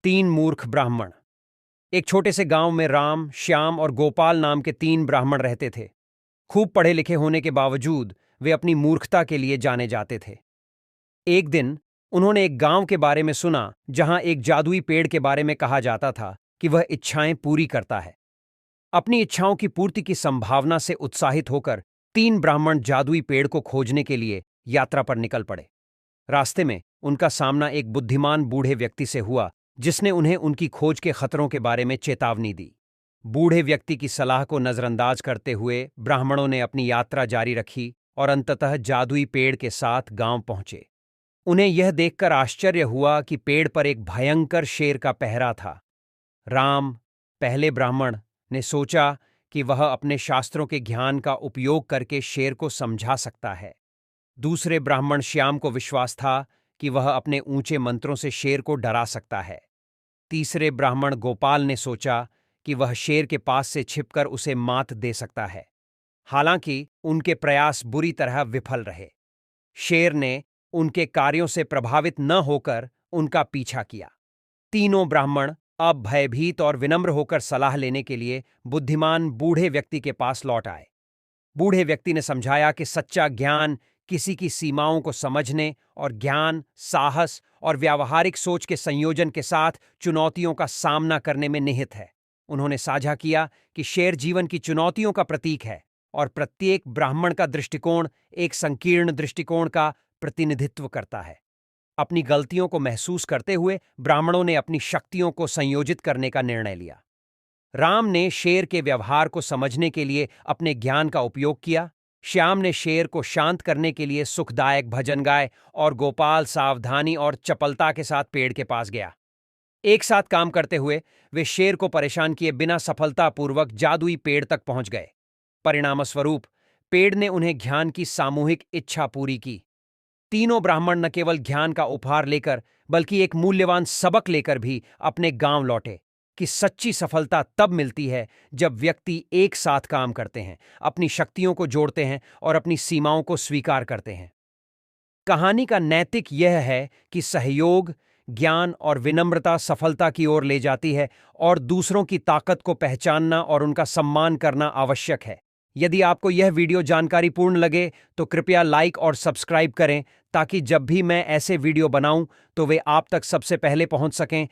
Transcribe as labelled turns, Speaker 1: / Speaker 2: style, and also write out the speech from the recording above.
Speaker 1: तीन मूर्ख ब्राह्मण। एक छोटे से गांव में राम, श्याम और गोपाल नाम के तीन ब्राह्मण रहते थे। खूब पढ़े लिखे होने के बावजूद वे अपनी मूर्खता के लिए जाने जाते थे। एक दिन उन्होंने एक गांव के बारे में सुना जहां एक जादुई पेड़ के बारे में कहा जाता था कि वह इच्छाएं पूरी करता है। अपनी इच्छाओं की पूर्ति की संभावना से उत्साहित होकर तीन ब्राह्मण जादुई पेड़ को खोजने के लिए यात्रा पर निकल पड़े। रास्ते में उनका सामना एक बुद्धिमान बूढ़े व्यक्ति से हुआ जिसने उन्हें उनकी खोज के खतरों के बारे में चेतावनी दी। बूढ़े व्यक्ति की सलाह को नजरअंदाज करते हुए ब्राह्मणों ने अपनी यात्रा जारी रखी और अंततः जादुई पेड़ के साथ गांव पहुंचे। उन्हें यह देखकर आश्चर्य हुआ कि पेड़ पर एक भयंकर शेर का पहरा था। राम, पहले ब्राह्मण, ने सोचा कि वह अपने शास्त्रों के ज्ञान का उपयोग करके शेर को समझा सकता है। दूसरे ब्राह्मण श्याम को विश्वास था कि वह अपने ऊंचे मंत्रों से शेर को डरा सकता है। तीसरे ब्राह्मण गोपाल ने सोचा कि वह शेर के पास से छिपकर उसे मात दे सकता है। हालांकि उनके प्रयास बुरी तरह विफल रहे। शेर ने उनके कार्यों से प्रभावित न होकर उनका पीछा किया। तीनों ब्राह्मण अब भयभीत और विनम्र होकर सलाह लेने के लिए बुद्धिमान बूढ़े व्यक्ति के पास लौट आए। बूढ़े व्यक्ति ने समझाया कि सच्चा ज्ञान किसी की सीमाओं को समझने और ज्ञान, साहस और व्यावहारिक सोच के संयोजन के साथ चुनौतियों का सामना करने में निहित है। उन्होंने साझा किया कि शेर जीवन की चुनौतियों का प्रतीक है और प्रत्येक ब्राह्मण का दृष्टिकोण एक संकीर्ण दृष्टिकोण का प्रतिनिधित्व करता है। अपनी गलतियों को महसूस करते हुए ब्राह्मणों ने अपनी शक्तियों को संयोजित करने का निर्णय लिया। राम ने शेर के व्यवहार को समझने के लिए अपने ज्ञान का उपयोग किया। श्याम ने शेर को शांत करने के लिए सुखदायक भजन गाए और गोपाल सावधानी और चपलता के साथ पेड़ के पास गया। एक साथ काम करते हुए वे शेर को परेशान किए बिना सफलतापूर्वक जादुई पेड़ तक पहुंच गए। परिणामस्वरूप पेड़ ने उन्हें ज्ञान की सामूहिक इच्छा पूरी की। तीनों ब्राह्मण न केवल ज्ञान का उपहार लेकर बल्कि एक मूल्यवान सबक लेकर भी अपने गांव लौटे कि सच्ची सफलता तब मिलती है जब व्यक्ति एक साथ काम करते हैं, अपनी शक्तियों को जोड़ते हैं और अपनी सीमाओं को स्वीकार करते हैं। कहानी का नैतिक यह है कि सहयोग, ज्ञान और विनम्रता सफलता की ओर ले जाती है और दूसरों की ताकत को पहचानना और उनका सम्मान करना आवश्यक है। यदि आपको यह वीडियो जानकारीपूर्ण लगे तो कृपया लाइक और सब्सक्राइब करें ताकि जब भी मैं ऐसे वीडियो बनाऊं तो वे आप तक सबसे पहले पहुंच सकें।